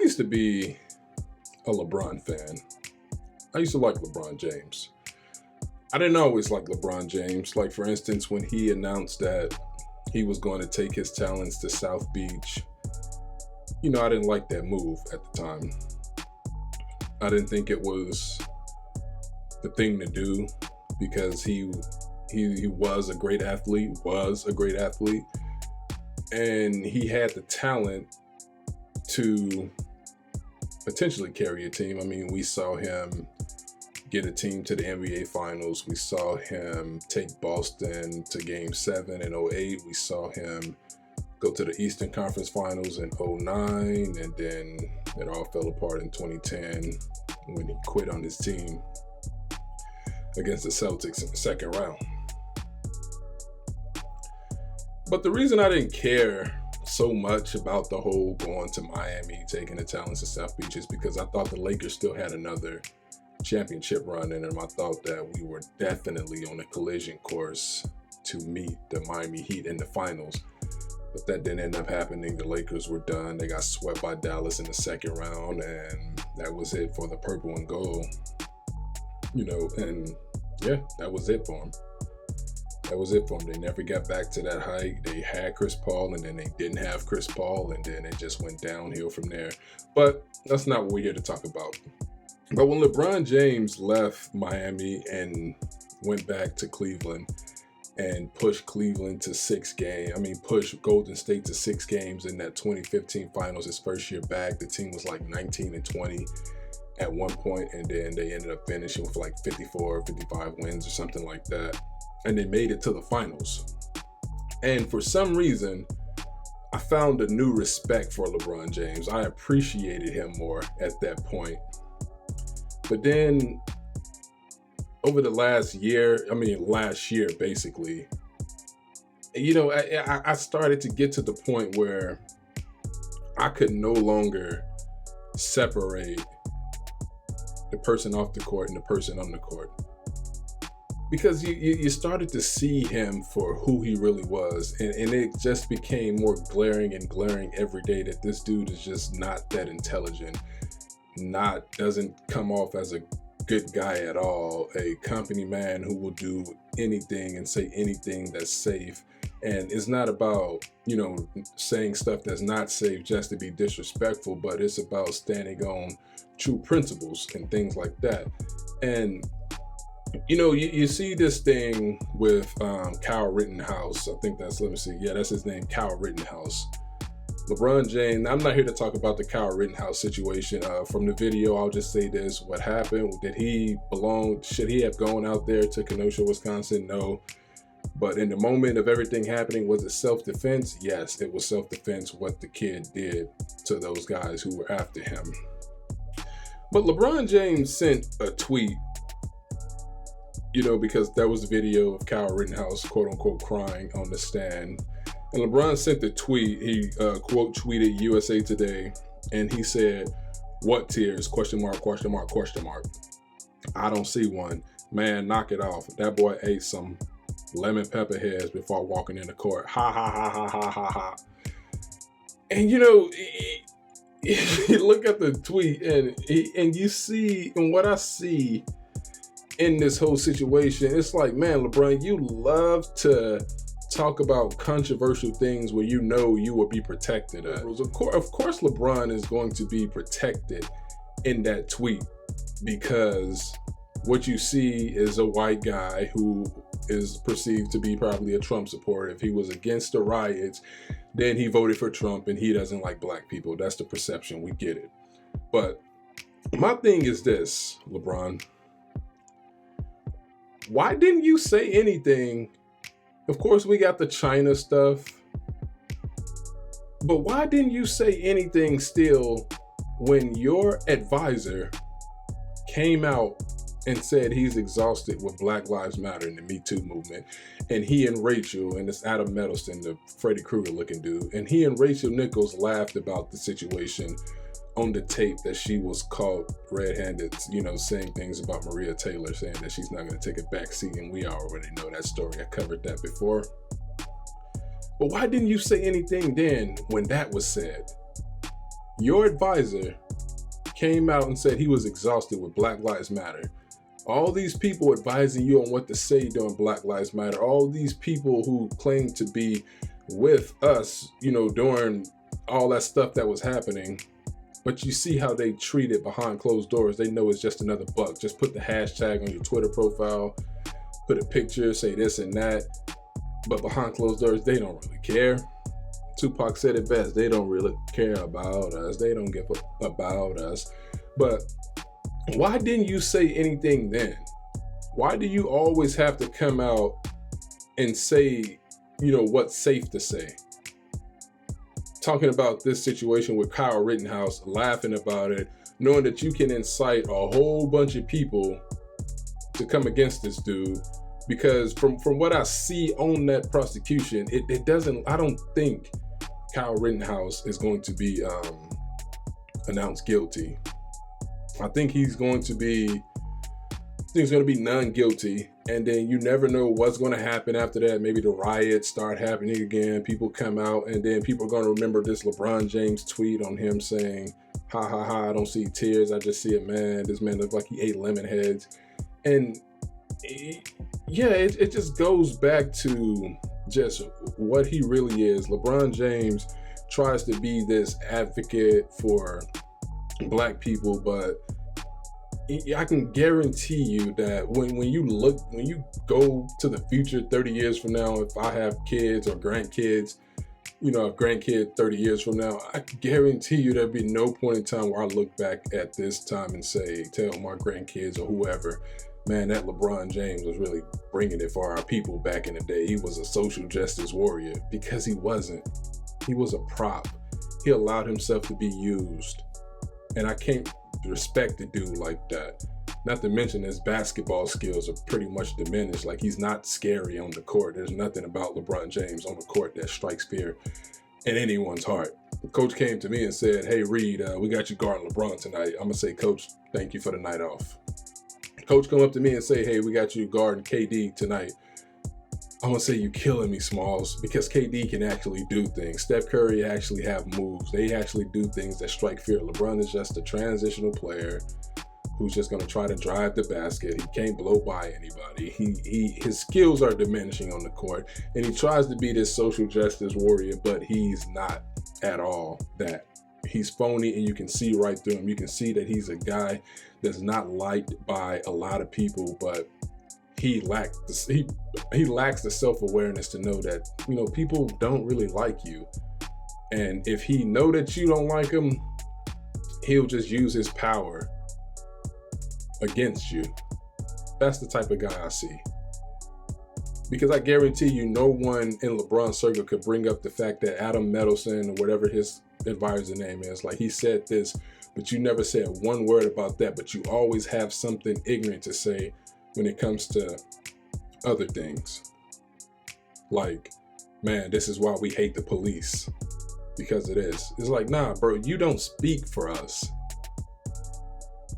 used to be a LeBron fan. I used to like LeBron James. I didn't always like LeBron James. Like, for instance, when he announced that he was going to take his talents to South Beach, I didn't like that move at the time. I didn't think it was the thing to do because he was a great athlete, and he had the talent to potentially carry a team. I mean, we saw him get a team to the NBA Finals. We saw him take Boston to Game 7 in 2008. We saw him go to the Eastern Conference Finals in 2009, and then it all fell apart in 2010 when he quit on his team against the Celtics in the second round. But the reason I didn't care so much about the whole going to Miami, taking the talents to South Beach, is because I thought the Lakers still had another championship run in them. I thought that we were definitely on a collision course to meet the Miami Heat in the finals. But that didn't end up happening. The Lakers were done. They got swept by Dallas in the second round, and that was it for the purple and gold. And yeah, that was it for them. They never got back to that height. They had Chris Paul, and then they didn't have Chris Paul, and then it just went downhill from there. But that's not what we're here to talk about. But when LeBron James left Miami and went back to Cleveland and pushed Cleveland to pushed Golden State to 6 games in that 2015 finals, his first year back, the team was like 19-20 at one point, and then they ended up finishing with like 54, 55 wins or something like that. And they made it to the finals. And for some reason, I found a new respect for LeBron James. I appreciated him more at that point. But then over the last year basically, I started to get to the point where I could no longer separate the person off the court and the person on the court. Because you started to see him for who he really was. And it just became more glaring every day that this dude is just not that intelligent. Doesn't come off as a good guy at all. A company man who will do anything and say anything that's safe. And it's not about, saying stuff that's not safe just to be disrespectful, but it's about standing on true principles and things like that. And you see this thing with Kyle Rittenhouse. I think that's his name, Kyle Rittenhouse. LeBron James, I'm not here to talk about the Kyle Rittenhouse situation. From the video, I'll just say this. What happened? Should he have gone out there to Kenosha, Wisconsin? No. But in the moment of everything happening, was it self-defense? Yes, it was self-defense what the kid did to those guys who were after him. But LeBron James sent a tweet, because there was a video of Kyle Rittenhouse, quote unquote, crying on the stand. And LeBron sent the tweet. He quote tweeted USA Today, and he said, "What tears? ? I don't see one. Man, knock it off. That boy ate some lemon pepper heads before walking in the court. Ha ha ha ha ha ha ha." And you look at the tweet, and you see, and what I see in this whole situation, it's like, man, LeBron, you love to talk about controversial things where you will be protected. Of course, LeBron is going to be protected in that tweet, because what you see is a white guy who is perceived to be probably a Trump supporter. If he was against the riots, then he voted for Trump and he doesn't like black people. That's the perception. We get it. But my thing is this, LeBron. Why didn't you say anything? Of course, we got the China stuff. But why didn't you say anything still when your advisor came out and said he's exhausted with Black Lives Matter and the Me Too movement, and he and Rachel, and it's Adam Medelson, the Freddy Krueger looking dude, and he and Rachel Nichols laughed about the situation on the tape that she was caught red-handed, saying things about Maria Taylor, saying that she's not going to take a back seat, and we already know that story. I covered that before. But why didn't you say anything then when that was said? Your advisor came out and said he was exhausted with Black Lives Matter. All these people advising you on what to say during Black Lives Matter. All these people who claim to be with us, during all that stuff that was happening. But you see how they treat it behind closed doors. They know it's just another buck. Just put the hashtag on your Twitter profile, put a picture, say this and that. But behind closed doors, they don't really care. Tupac said it best. They don't really care about us. They don't give a about us. But why didn't you say anything then? Why do you always have to come out and say, what's safe to say? Talking about this situation with Kyle Rittenhouse, laughing about it, knowing that you can incite a whole bunch of people to come against this dude. Because from what I see on that prosecution, it doesn't, I don't think Kyle Rittenhouse is going to be announced guilty. I think he's going to be non-guilty, and then you never know what's going to happen after that. Maybe the riots start happening again, people come out, and then people are going to remember this LeBron James tweet on him saying, ha ha ha, I don't see tears, I just see a man. This man looks like he ate lemon heads. And it just goes back to just what he really is. LeBron James tries to be this advocate for Black people, but I can guarantee you that when you go to the future 30 years from now, if I have kids or grandkids, a grandkid 30 years from now, I guarantee you there'll be no point in time where I look back at this time and tell my grandkids or whoever, man, that LeBron James was really bringing it for our people back in the day. He was a social justice warrior, because he wasn't. He was a prop. He allowed himself to be used. And I can't respect a dude like that. Not to mention his basketball skills are pretty much diminished. Like, he's not scary on the court. There's nothing about LeBron James on the court that strikes fear in anyone's heart. The coach came to me and said, hey, Reed, we got you guarding LeBron tonight. I'm going to say, Coach, thank you for the night off. Coach come up to me and say, hey, we got you guarding KD tonight. I'm going to say, you killing me, Smalls, because KD can actually do things. Steph Curry actually have moves. They actually do things that strike fear. LeBron is just a transitional player who's just going to try to drive the basket. He can't blow by anybody. His skills are diminishing on the court, and he tries to be this social justice warrior, but he's not at all that. He's phony, and you can see right through him. You can see that he's a guy that's not liked by a lot of people, but he lacks the self-awareness to know that, people don't really like you. And if he know that you don't like him, he'll just use his power against you. That's the type of guy I see. Because I guarantee you, no one in LeBron's circle could bring up the fact that Adam Medelson, or whatever his advisor name is, like, he said this, but you never said one word about that. But you always have something ignorant to say when it comes to other things. Like, man, this is why we hate the police, because of this. It's like, nah, bro, you don't speak for us.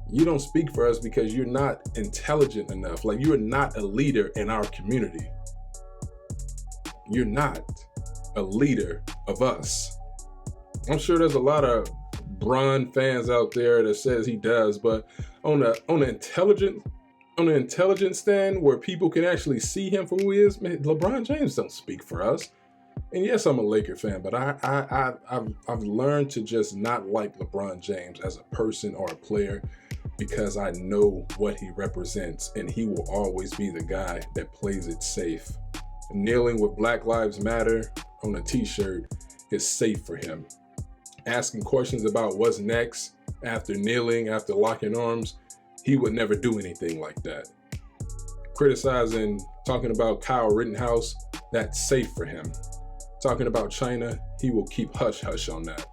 You don't speak for us because you're not intelligent enough. Like, you're not a leader in our community. You're not a leader of us. I'm sure there's a lot of Bron fans out there that says he does, but on an intelligent stand where people can actually see him for who he is, man, LeBron James don't speak for us. And yes, I'm a Laker fan, but I've learned to just not like LeBron James as a person or a player, because I know what he represents, and he will always be the guy that plays it safe. Kneeling with Black Lives Matter on a t-shirt is safe for him. Asking questions about what's next after kneeling, after locking arms, he would never do anything like that. Criticizing, talking about Kyle Rittenhouse, that's safe for him. Talking about China, he will keep hush-hush on that.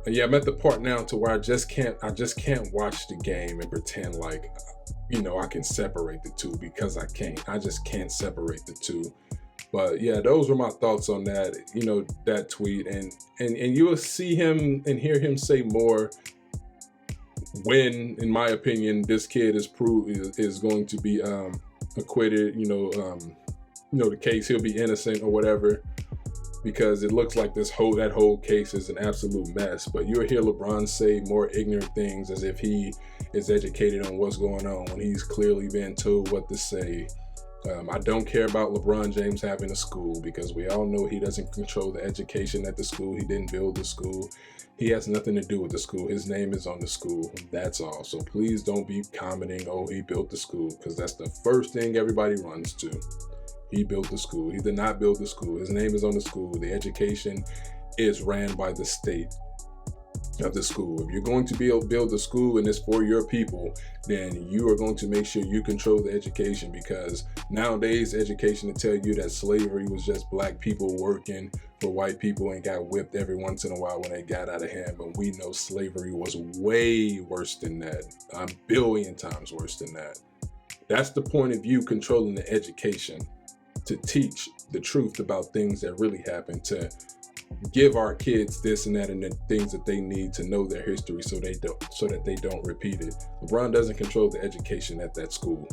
And yeah, I'm at the part now to where I just can't watch the game and pretend like, I can separate the two, because I can't. I just can't separate the two. But yeah, those were my thoughts on that, that tweet. And you will see him and hear him say more when, in my opinion, this kid is going to be acquitted, the case, he'll be innocent or whatever. because it looks like that whole case is an absolute mess. But you'll hear LeBron say more ignorant things as if he is educated on what's going on when he's clearly been told what to say. I don't care about LeBron James having a school, because we all know he doesn't control the education at the school. He didn't build the school. He has nothing to do with the school. His name is on the school. That's all. So please don't be commenting, oh, he built the school, because that's the first thing everybody runs to. He built the school. He did not build the school. His name is on the school. The education is ran by the state of the school. If you're going to build a school and it's for your people, then you are going to make sure you control the education, because nowadays education to tell you that slavery was just black people working for white people and got whipped every once in a while when they got out of hand. But we know slavery was way worse than that, a billion times worse than that. That's the point of view, controlling the education, to teach the truth about things that really happened, to give our kids this and that and the things that they need to know their history so that they don't repeat it. LeBron doesn't control the education at that school.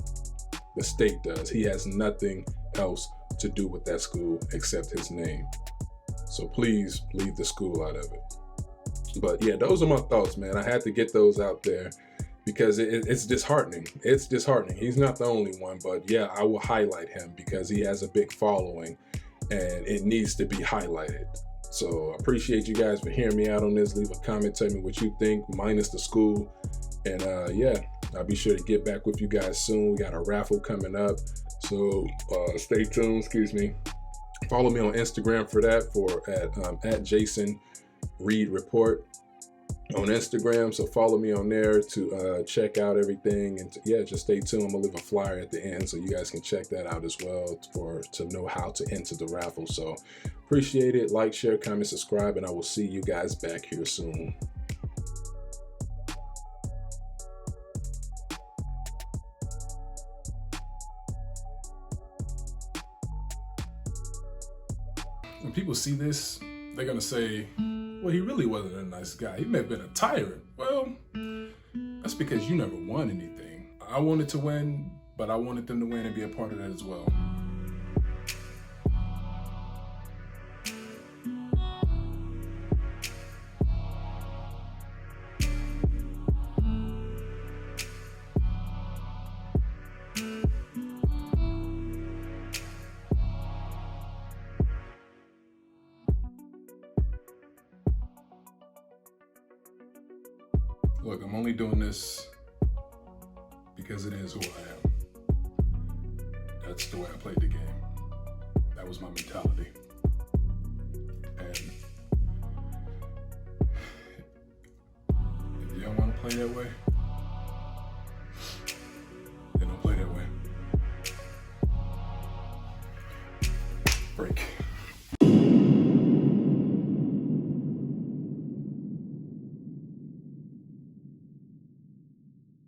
The state does. He has nothing else to do with that school except his name. So please leave the school out of it. But yeah, those are my thoughts, man. I had to get those out there because it's disheartening. It's disheartening. He's not the only one, but yeah, I will highlight him because he has a big following and it needs to be highlighted. So I appreciate you guys for hearing me out on this. Leave a comment, tell me what you think, minus the school. And yeah, I'll be sure to get back with you guys soon. We got a raffle coming up, so stay tuned. Follow me on Instagram for that, at Jason Reed Report on Instagram. So follow me on there to check out everything, and yeah, just stay tuned. I'm gonna leave a flyer at the end so you guys can check that out as well to know how to enter the raffle. So appreciate it. Like, share, comment, subscribe, and I will see you guys back here soon. When people see this, they're gonna say, well, he really wasn't a nice guy. He may have been a tyrant. Well, that's because you never won anything. I wanted to win, but I wanted them to win and be a part of that as well. Look, I'm only doing this because it is who I am. That's the way I played the game. That was my mentality. And if you don't want to play that way, then don't play that way. Break.